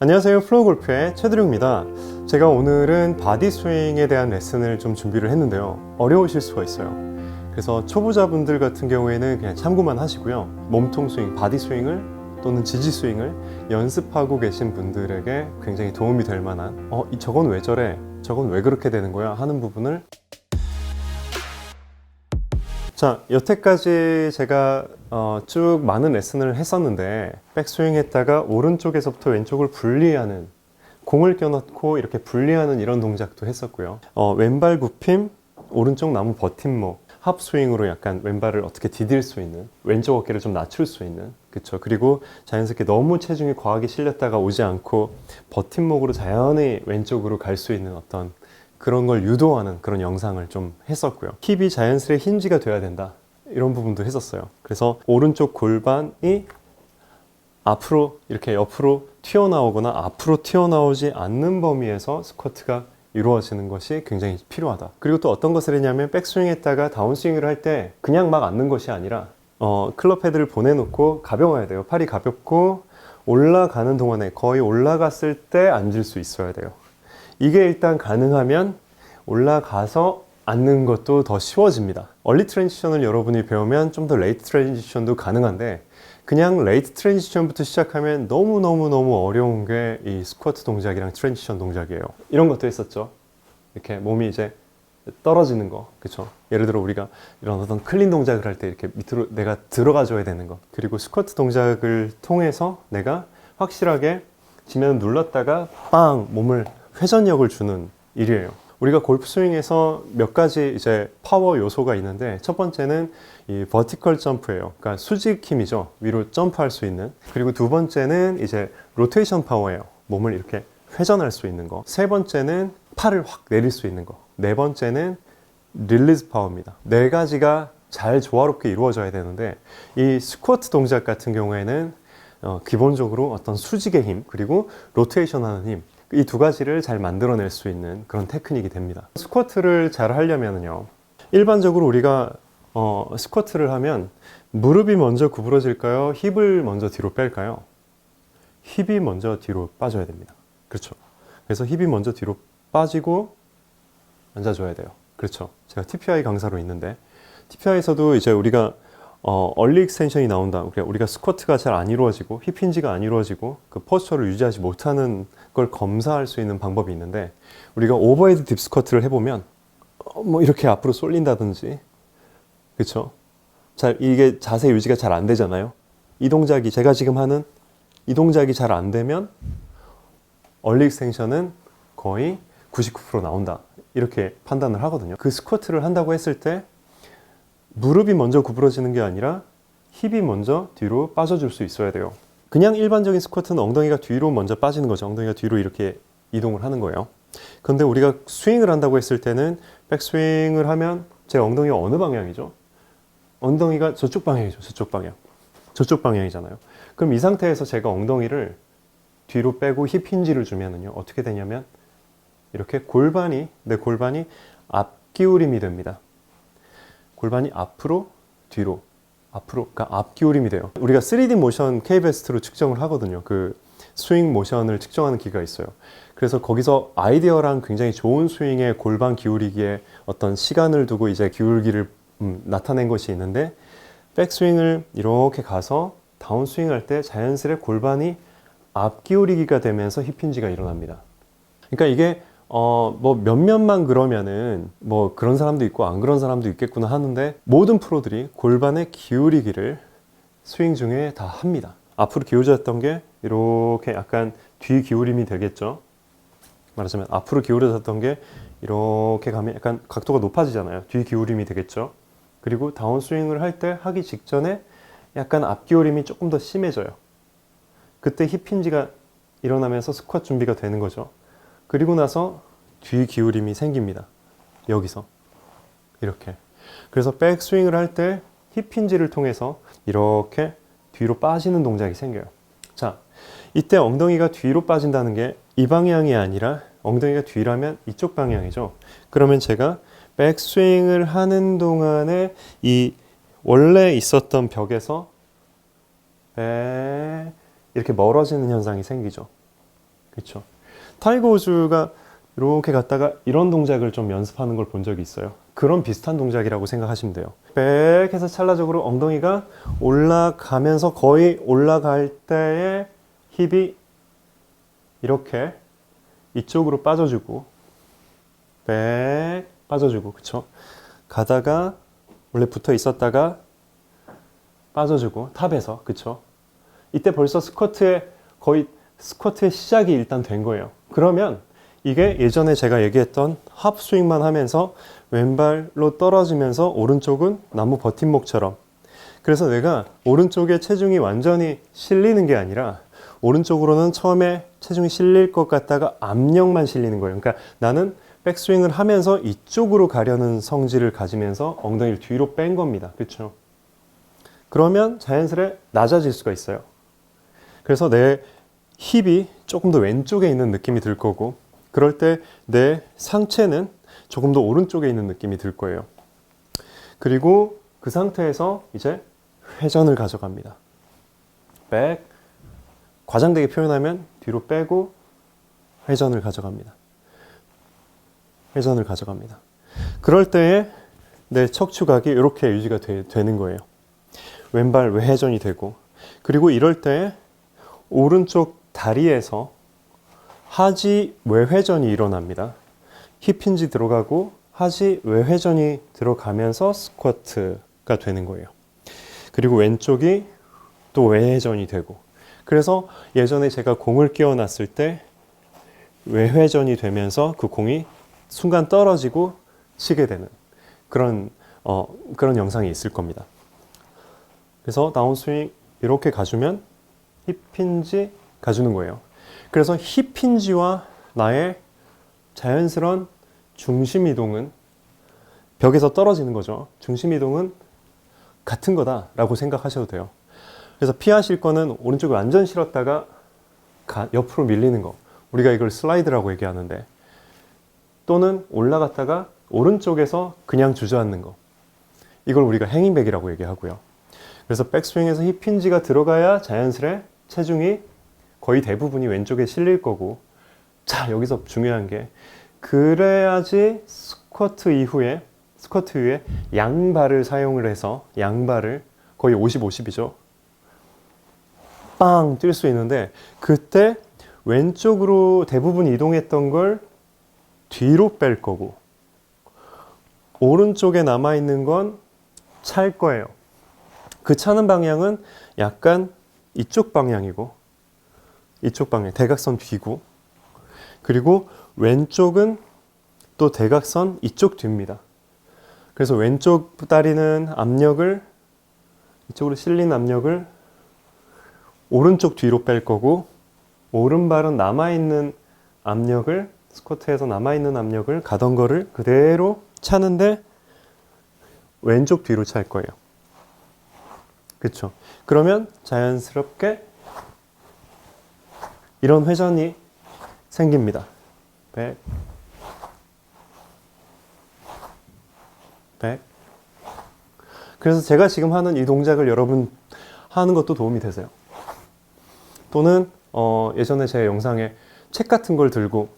안녕하세요, 플로우골프의 최드룡입니다. 제가 오늘은 바디 스윙에 대한 레슨을 좀 준비를 했는데요, 어려우실 수가 있어요. 그래서 초보자분들 같은 경우에는 그냥 참고만 하시고요, 몸통 스윙, 바디 스윙을 또는 지지 스윙을 연습하고 계신 분들에게 굉장히 도움이 될 만한 저건 왜 저래? 저건 왜 그렇게 되는 거야? 하는 부분을 자, 여태까지 제가 쭉 많은 레슨을 했었는데 백스윙 했다가 오른쪽에서부터 왼쪽을 분리하는, 공을 껴넣고 이렇게 분리하는 이런 동작도 했었고요. 왼발 굽힘, 오른쪽 나무 버팀목, 합스윙으로 약간 왼발을 어떻게 디딜 수 있는, 왼쪽 어깨를 좀 낮출 수 있는, 그쵸? 그리고 자연스럽게 너무 체중이 과하게 실렸다가 오지 않고 버팀목으로 자연히 왼쪽으로 갈 수 있는 어떤 그런 걸 유도하는 그런 영상을 좀 했었고요. 힙이 자연스레 힌지가 돼야 된다, 이런 부분도 했었어요. 그래서 오른쪽 골반이 앞으로 이렇게 옆으로 튀어나오거나 앞으로 튀어나오지 않는 범위에서 스쿼트가 이루어지는 것이 굉장히 필요하다. 그리고 또 어떤 것을 했냐면 백스윙 했다가 다운스윙을 할 때 그냥 막 앉는 것이 아니라 클럽 헤드를 보내놓고 가벼워야 돼요. 팔이 가볍고 올라가는 동안에 거의 올라갔을 때 앉을 수 있어야 돼요. 이게 일단 가능하면 올라가서 앉는 것도 더 쉬워집니다. 얼리 트랜지션을 여러분이 배우면 좀 더 레이트 트랜지션도 가능한데, 그냥 레이트 트랜지션부터 시작하면 너무 어려운 게 이 스쿼트 동작이랑 트랜지션 동작이에요. 이런 것도 했었죠. 이렇게 몸이 이제 떨어지는 거, 그쵸? 예를 들어 우리가 이런 어떤 클린 동작을 할 때 이렇게 밑으로 내가 들어가 줘야 되는 거, 그리고 스쿼트 동작을 통해서 내가 확실하게 지면 눌렀다가 빵! 몸을 회전력을 주는 일이에요. 우리가 골프 스윙에서 몇 가지 이제 파워 요소가 있는데, 첫 번째는 이 버티컬 점프예요. 그러니까 수직 힘이죠. 위로 점프할 수 있는. 그리고 두 번째는 이제 로테이션 파워예요. 몸을 이렇게 회전할 수 있는 거. 세 번째는 팔을 확 내릴 수 있는 거. 네 번째는 릴리즈 파워입니다. 네 가지가 잘 조화롭게 이루어져야 되는데, 이 스쿼트 동작 같은 경우에는 기본적으로 어떤 수직의 힘, 그리고 로테이션 하는 힘, 이 두 가지를 잘 만들어낼 수 있는 그런 테크닉이 됩니다. 스쿼트를 잘 하려면요, 일반적으로 우리가 스쿼트를 하면 무릎이 먼저 구부러질까요? 힙을 먼저 뒤로 뺄까요? 힙이 먼저 뒤로 빠져야 됩니다. 그렇죠. 그래서 힙이 먼저 뒤로 빠지고 앉아줘야 돼요. 그렇죠. 제가 TPI 강사로 있는데, TPI에서도 이제 우리가 얼리 익스텐션이 나온다. 우리가 스쿼트가 잘 안 이루어지고 힙 힌지가 안 이루어지고 그 포스처를 유지하지 못하는 걸 검사할 수 있는 방법이 있는데, 우리가 오버헤드 딥 스쿼트를 해보면 뭐 이렇게 앞으로 쏠린다든지, 그쵸? 이게 자세 유지가 잘 안 되잖아요. 이 동작이, 제가 지금 하는 이 동작이 잘 안 되면 얼리 익스텐션은 거의 99% 나온다, 이렇게 판단을 하거든요. 그 스쿼트를 한다고 했을 때 무릎이 먼저 구부러지는 게 아니라 힙이 먼저 뒤로 빠져줄 수 있어야 돼요. 그냥 일반적인 스쿼트는 엉덩이가 뒤로 먼저 빠지는 거죠. 엉덩이가 뒤로 이렇게 이동을 하는 거예요. 그런데 우리가 스윙을 한다고 했을 때는, 백스윙을 하면 제 엉덩이가 어느 방향이죠? 엉덩이가 저쪽 방향이죠. 저쪽 방향. 저쪽 방향이잖아요. 그럼 이 상태에서 제가 엉덩이를 뒤로 빼고 힙 힌지를 주면은요, 어떻게 되냐면 이렇게 내 골반이 앞기울임이 됩니다. 골반이 앞으로 뒤로 앞으로, 그러니까 앞기울임이 돼요. 우리가 3D 모션 K-베스트로 측정을 하거든요. 그 스윙 모션을 측정하는 기계가 있어요. 그래서 거기서 아이디어랑 굉장히 좋은 스윙의 골반 기울이기에 어떤 시간을 두고 이제 기울기를 나타낸 것이 있는데, 백스윙을 이렇게 가서 다운스윙 할 때 자연스레 골반이 앞기울이기가 되면서 힙 힌지가 일어납니다. 그러니까 이게 뭐 몇몇만 그러면은 뭐 그런 사람도 있고 안 그런 사람도 있겠구나 하는데, 모든 프로들이 골반의 기울이기를 스윙 중에 다 합니다. 앞으로 기울어졌던 게 이렇게 약간 뒤 기울임이 되겠죠. 말하자면 앞으로 기울어졌던 게 이렇게 가면 약간 각도가 높아지잖아요. 뒤 기울임이 되겠죠. 그리고 다운스윙을 할 때 하기 직전에 약간 앞기울임이 조금 더 심해져요. 그때 힙 힌지가 일어나면서 스쿼트 준비가 되는 거죠. 그리고 나서 뒤 기울임이 생깁니다. 여기서 이렇게. 그래서 백스윙을 할 때 힙 힌지를 통해서 이렇게 뒤로 빠지는 동작이 생겨요. 자, 이때 엉덩이가 뒤로 빠진다는 게 이 방향이 아니라 엉덩이가 뒤라면 이쪽 방향이죠. 그러면 제가 백스윙을 하는 동안에 이 원래 있었던 벽에서 이렇게 멀어지는 현상이 생기죠. 그렇죠. 타이거 우즈가 이렇게 갔다가 이런 동작을 좀 연습하는 걸 본 적이 있어요. 그런 비슷한 동작이라고 생각하시면 돼요. 백해서 찰나적으로 엉덩이가 올라가면서 거의 올라갈 때에 힙이 이렇게 이쪽으로 빠져주고 백 빠져주고 그쵸? 가다가 원래 붙어 있었다가 빠져주고 탑에서 그쵸? 이때 벌써 거의 스쿼트의 시작이 일단 된 거예요. 그러면 이게 예전에 제가 얘기했던 합 스윙만 하면서 왼발로 떨어지면서 오른쪽은 나무 버팀목처럼, 그래서 내가 오른쪽에 체중이 완전히 실리는 게 아니라 오른쪽으로는 처음에 체중이 실릴 것 같다가 압력만 실리는 거예요. 그러니까 나는 백스윙을 하면서 이쪽으로 가려는 성질을 가지면서 엉덩이를 뒤로 뺀 겁니다. 그렇죠? 그러면 자연스레 낮아질 수가 있어요. 그래서 내 힙이 조금 더 왼쪽에 있는 느낌이 들 거고, 그럴 때 내 상체는 조금 더 오른쪽에 있는 느낌이 들 거예요. 그리고 그 상태에서 이제 회전을 가져갑니다. 백, 과장되게 표현하면 뒤로 빼고 회전을 가져갑니다. 회전을 가져갑니다. 그럴 때에 내 척추각이 이렇게 유지가 되는 거예요. 왼발 외회전이 되고, 그리고 이럴 때 오른쪽 다리에서 하지 외회전이 일어납니다. 힙힌지 들어가고 하지 외회전이 들어가면서 스쿼트가 되는 거예요. 그리고 왼쪽이 또 외회전이 되고, 그래서 예전에 제가 공을 끼워놨을 때 외회전이 되면서 그 공이 순간 떨어지고 치게 되는 그런 영상이 있을 겁니다. 그래서 다운스윙 이렇게 가주면 힙힌지 가주는 거예요. 그래서 힙힌지와 나의 자연스러운 중심 이동은 벽에서 떨어지는 거죠. 중심 이동은 같은 거다라고 생각하셔도 돼요. 그래서 피하실 거는 오른쪽에 완전 실었다가 옆으로 밀리는 거. 우리가 이걸 슬라이드라고 얘기하는데, 또는 올라갔다가 오른쪽에서 그냥 주저앉는 거. 이걸 우리가 행잉백이라고 얘기하고요. 그래서 백스윙에서 힙힌지가 들어가야 자연스레 체중이 거의 대부분이 왼쪽에 실릴 거고, 자, 여기서 중요한 게, 그래야지 스쿼트 이후에 양발을 사용을 해서, 양발을 거의 50-50이죠. 빵! 뛸 수 있는데, 그때 왼쪽으로 대부분 이동했던 걸 뒤로 뺄 거고, 오른쪽에 남아있는 건 찰 거예요. 그 차는 방향은 약간 이쪽 방향이고, 이쪽 방향, 대각선 뒤고, 그리고 왼쪽은 또 대각선 이쪽 뒤입니다. 그래서 왼쪽 다리는 압력을, 이쪽으로 실린 압력을 오른쪽 뒤로 뺄 거고, 오른발은 남아있는 압력을, 스쿼트에서 남아있는 압력을 가던 거를 그대로 차는데 왼쪽 뒤로 찰 거예요. 그렇죠? 그러면 자연스럽게 이런 회전이 생깁니다. 백, 백. 그래서 제가 지금 하는 이 동작을 여러분 하는 것도 도움이 되세요. 또는 예전에 제 영상에 책 같은 걸 들고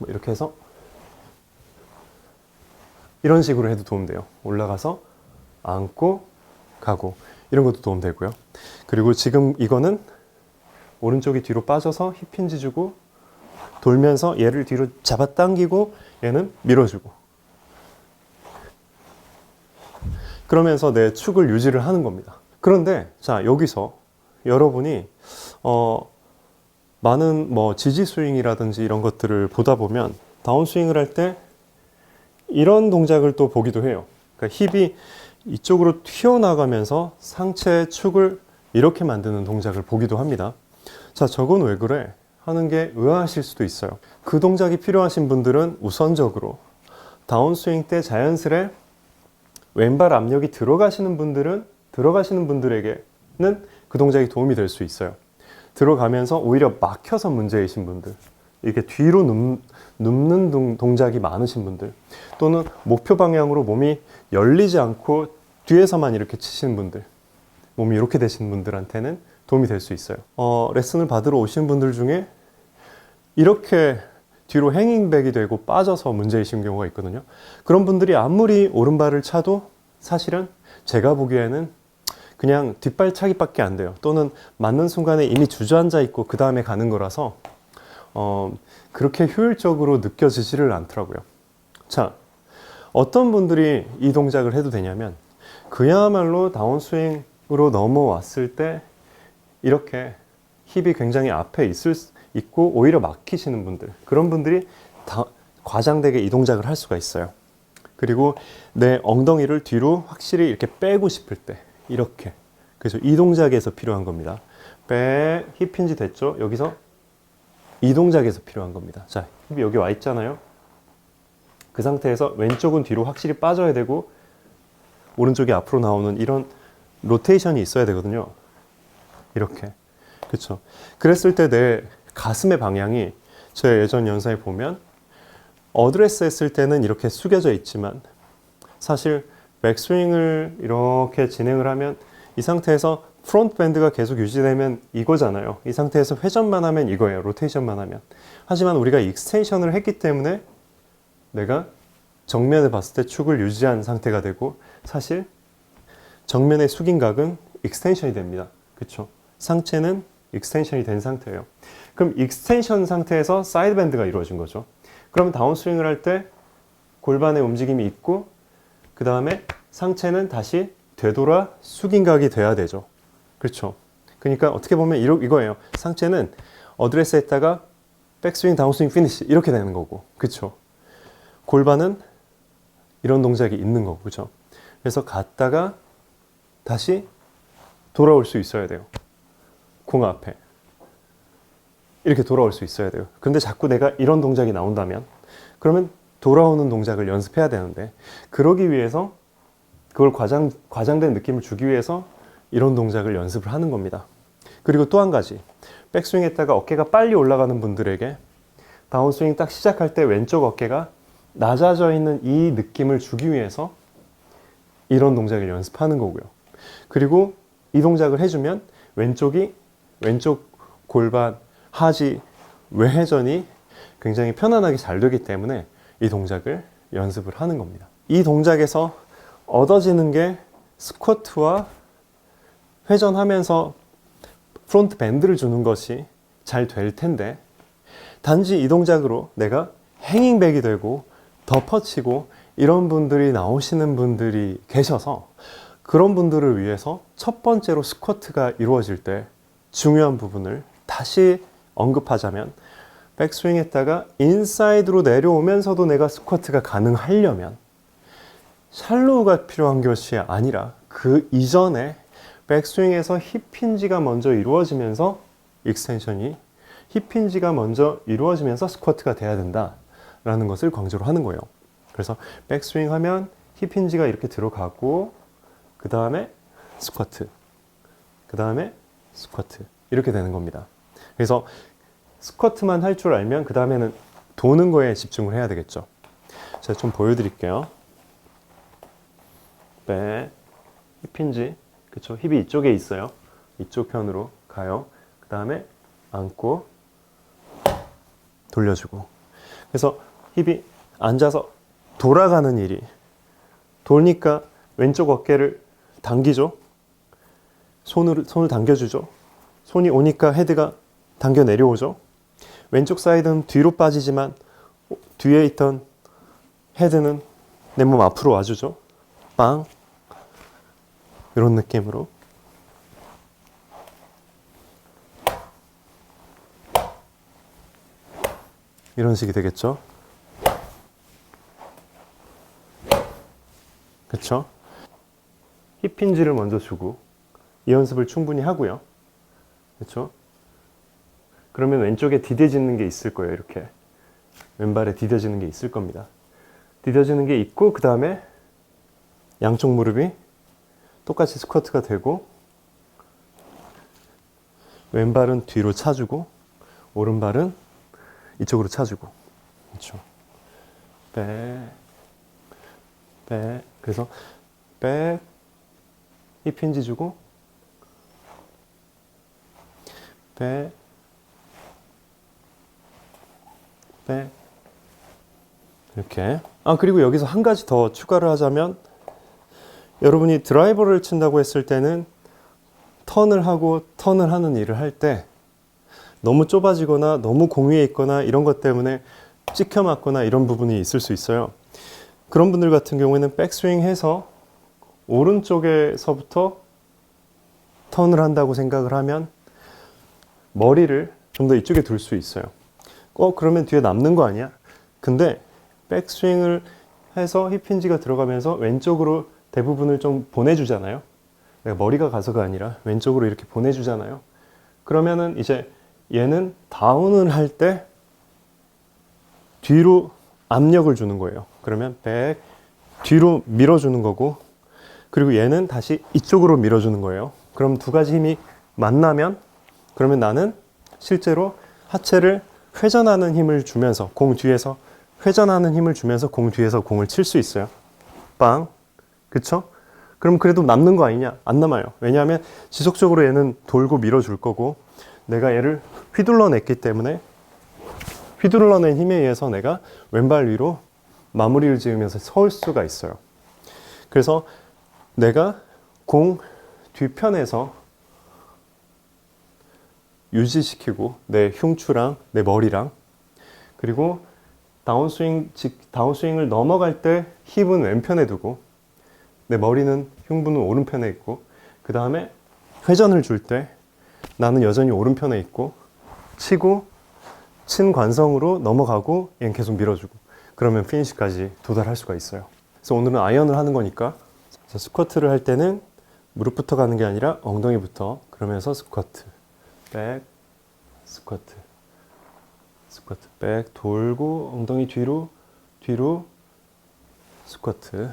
이렇게 해서 이런 식으로 해도 도움돼요. 올라가서 앉고 가고, 이런 것도 도움되고요. 그리고 지금 이거는 오른쪽이 뒤로 빠져서 힙힌지 주고 돌면서 얘를 뒤로 잡아당기고 얘는 밀어주고, 그러면서 내 축을 유지를 하는 겁니다. 그런데 자, 여기서 여러분이 많은 지지 스윙이라든지 이런 것들을 보다 보면 다운 스윙을 할 때 이런 동작을 또 보기도 해요. 그러니까 힙이 이쪽으로 튀어나가면서 상체의 축을 이렇게 만드는 동작을 보기도 합니다. 자, 저건 왜 그래? 하는 게 의아하실 수도 있어요. 그 동작이 필요하신 분들은 우선적으로 다운스윙 때 자연스레 왼발 압력이 들어가시는 분들에게는 그 동작이 도움이 될 수 있어요. 들어가면서 오히려 막혀서 문제이신 분들, 이렇게 뒤로 눕는 동작이 많으신 분들, 또는 목표 방향으로 몸이 열리지 않고 뒤에서만 이렇게 치시는 분들, 몸이 이렇게 되시는 분들한테는 도움이 될 수 있어요. 레슨을 받으러 오신 분들 중에 이렇게 뒤로 행잉백이 되고 빠져서 문제이신 경우가 있거든요. 그런 분들이 아무리 오른발을 차도 사실은 제가 보기에는 그냥 뒷발차기밖에 안 돼요. 또는 맞는 순간에 이미 주저앉아 있고 그 다음에 가는 거라서 그렇게 효율적으로 느껴지지를 않더라고요. 자, 어떤 분들이 이 동작을 해도 되냐면 그야말로 다운스윙으로 넘어왔을 때 이렇게 힙이 굉장히 앞에 있고 오히려 막히시는 분들, 그런 분들이 다 과장되게 이 동작을 할 수가 있어요. 그리고 내 엉덩이를 뒤로 확실히 이렇게 빼고 싶을 때 이렇게, 그래서 이 동작에서 필요한 겁니다. 힙 힌지 됐죠? 여기서 이 동작에서 필요한 겁니다. 자, 힙이 여기 와 있잖아요. 그 상태에서 왼쪽은 뒤로 확실히 빠져야 되고 오른쪽이 앞으로 나오는 이런 로테이션이 있어야 되거든요. 이렇게. 그렇죠. 그랬을 때 내 가슴의 방향이 제 예전 연사에 보면 어드레스 했을 때는 이렇게 숙여져 있지만 사실 백스윙을 이렇게 진행을 하면 이 상태에서 프론트 밴드가 계속 유지되면 이거잖아요. 이 상태에서 회전만 하면 이거예요. 로테이션만 하면. 하지만 우리가 익스텐션을 했기 때문에 내가 정면에 봤을 때 축을 유지한 상태가 되고 사실 정면의 숙인 각은 익스텐션이 됩니다. 그렇죠? 상체는 익스텐션이 된 상태예요. 그럼 익스텐션 상태에서 사이드 밴드가 이루어진 거죠. 그럼 다운스윙을 할 때 골반의 움직임이 있고 그 다음에 상체는 다시 되돌아 숙인 각이 돼야 되죠. 그렇죠? 그러니까 어떻게 보면 이거예요. 상체는 어드레스 했다가 백스윙, 다운스윙, 피니시 이렇게 되는 거고, 그렇죠? 골반은 이런 동작이 있는 거고, 그렇죠? 그래서 갔다가 다시 돌아올 수 있어야 돼요. 공 앞에 이렇게 돌아올 수 있어야 돼요. 근데 자꾸 내가 이런 동작이 나온다면 그러면 돌아오는 동작을 연습해야 되는데, 그러기 위해서 그걸 과장된 느낌을 주기 위해서 이런 동작을 연습을 하는 겁니다. 그리고 또 한 가지, 백스윙 했다가 어깨가 빨리 올라가는 분들에게 다운스윙 딱 시작할 때 왼쪽 어깨가 낮아져 있는 이 느낌을 주기 위해서 이런 동작을 연습하는 거고요. 그리고 이 동작을 해주면 왼쪽 골반, 하지, 외회전이 굉장히 편안하게 잘 되기 때문에 이 동작을 연습을 하는 겁니다. 이 동작에서 얻어지는 게 스쿼트와 회전하면서 프론트 밴드를 주는 것이 잘 될 텐데, 단지 이 동작으로 내가 행잉백이 되고 덮어치고 이런 분들이 나오시는 분들이 계셔서 그런 분들을 위해서 첫 번째로 스쿼트가 이루어질 때 중요한 부분을 다시 언급하자면, 백스윙 했다가 인사이드로 내려오면서도 내가 스쿼트가 가능하려면 샬로우가 필요한 것이 아니라 그 이전에 백스윙에서 힙힌지가 먼저 이루어지면서 익스텐션이, 힙힌지가 먼저 이루어지면서 스쿼트가 돼야 된다라는 것을 강조를 하는 거예요. 그래서 백스윙 하면 힙힌지가 이렇게 들어가고 그 다음에 스쿼트, 그 다음에 스쿼트 이렇게 되는 겁니다. 그래서 스쿼트만 할 줄 알면 그 다음에는 도는 거에 집중을 해야 되겠죠. 제가 좀 보여드릴게요. 힙힌지, 그쵸? 힙이 이쪽에 있어요. 이쪽 편으로 가요. 그 다음에 앉고 돌려주고. 그래서 힙이 앉아서 돌아가는 일이, 돌니까 왼쪽 어깨를 당기죠. 손을 당겨주죠. 손이 오니까 헤드가 당겨 내려오죠. 왼쪽 사이드는 뒤로 빠지지만 뒤에 있던 헤드는 내 몸 앞으로 와주죠. 빵! 이런 느낌으로. 이런 식이 되겠죠. 그쵸? 힙힌지를 먼저 주고 이 연습을 충분히 하고요. 그쵸? 그러면 왼쪽에 디뎌지는 게 있을 거예요. 이렇게 왼발에 디뎌지는 게 있을 겁니다. 디뎌지는 게 있고 그 다음에 양쪽 무릎이 똑같이 스쿼트가 되고 왼발은 뒤로 차주고 오른발은 이쪽으로 차주고. 그렇죠? 그래서 힙힌지 주고 백. 이렇게. 그리고 여기서 한 가지 더 추가를 하자면, 여러분이 드라이버를 친다고 했을 때는 턴을 하고 턴을 하는 일을 할 때 너무 좁아지거나 너무 공 위에 있거나 이런 것 때문에 찍혀 맞거나 이런 부분이 있을 수 있어요. 그런 분들 같은 경우에는 백스윙 해서 오른쪽에서부터 턴을 한다고 생각을 하면 머리를 좀 더 이쪽에 둘 수 있어요. 그러면 뒤에 남는 거 아니야? 근데 백스윙을 해서 힙힌지가 들어가면서 왼쪽으로 대부분을 좀 보내주잖아요. 내가 머리가 가서가 아니라 왼쪽으로 이렇게 보내주잖아요. 그러면은 이제 얘는 다운을 할 때 뒤로 압력을 주는 거예요. 그러면 백, 뒤로 밀어주는 거고, 그리고 얘는 다시 이쪽으로 밀어주는 거예요. 그럼 두 가지 힘이 만나면, 그러면 나는 실제로 하체를 회전하는 힘을 주면서, 공 뒤에서 회전하는 힘을 주면서 공 뒤에서 공을 칠 수 있어요. 빵. 그쵸? 그럼 그래도 남는 거 아니냐? 안 남아요. 왜냐하면 지속적으로 얘는 돌고 밀어줄 거고, 내가 얘를 휘둘러냈기 때문에 휘둘러낸 힘에 의해서 내가 왼발 위로 마무리를 지으면서 설 수가 있어요. 그래서 내가 공 뒤편에서 유지시키고 내 흉추랑 내 머리랑, 그리고 다운스윙을 넘어갈 때 힙은 왼편에 두고 내 머리는 흉부는 오른편에 있고, 그 다음에 회전을 줄 때 나는 여전히 오른편에 있고, 치고 친 관성으로 넘어가고 얘는 계속 밀어주고, 그러면 피니시까지 도달할 수가 있어요. 그래서 오늘은 아이언을 하는 거니까, 스쿼트를 할 때는 무릎부터 가는 게 아니라 엉덩이부터, 그러면서 스쿼트, 백, 스쿼트, 스쿼트, 백, 돌고 엉덩이 뒤로, 뒤로, 스쿼트.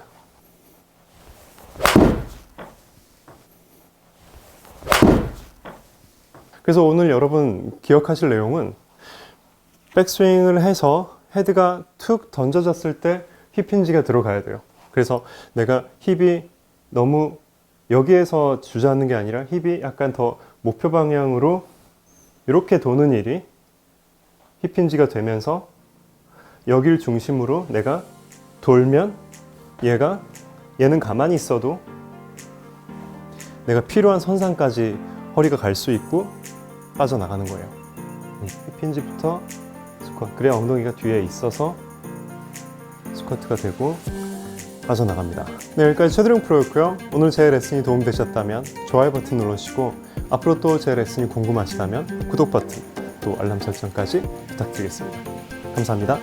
그래서 오늘 여러분 기억하실 내용은, 백스윙을 해서 헤드가 툭 던져졌을 때 힙힌지가 들어가야 돼요. 그래서 내가 힙이 너무 여기에서 주저앉는 게 아니라 힙이 약간 더 목표 방향으로 이렇게 도는 일이 힙힌지가 되면서, 여길 중심으로 내가 돌면 얘는 가만히 있어도 내가 필요한 선상까지 허리가 갈 수 있고 빠져나가는 거예요. 힙힌지부터 스쿼트, 그래야 엉덩이가 뒤에 있어서 스쿼트가 되고 빠져나갑니다. 네, 여기까지 최드령 프로였고요. 오늘 제 레슨이 도움되셨다면 좋아요 버튼 눌러주시고, 앞으로 또 제 레슨이 궁금하시다면 구독 버튼, 또 알람 설정까지 부탁드리겠습니다. 감사합니다.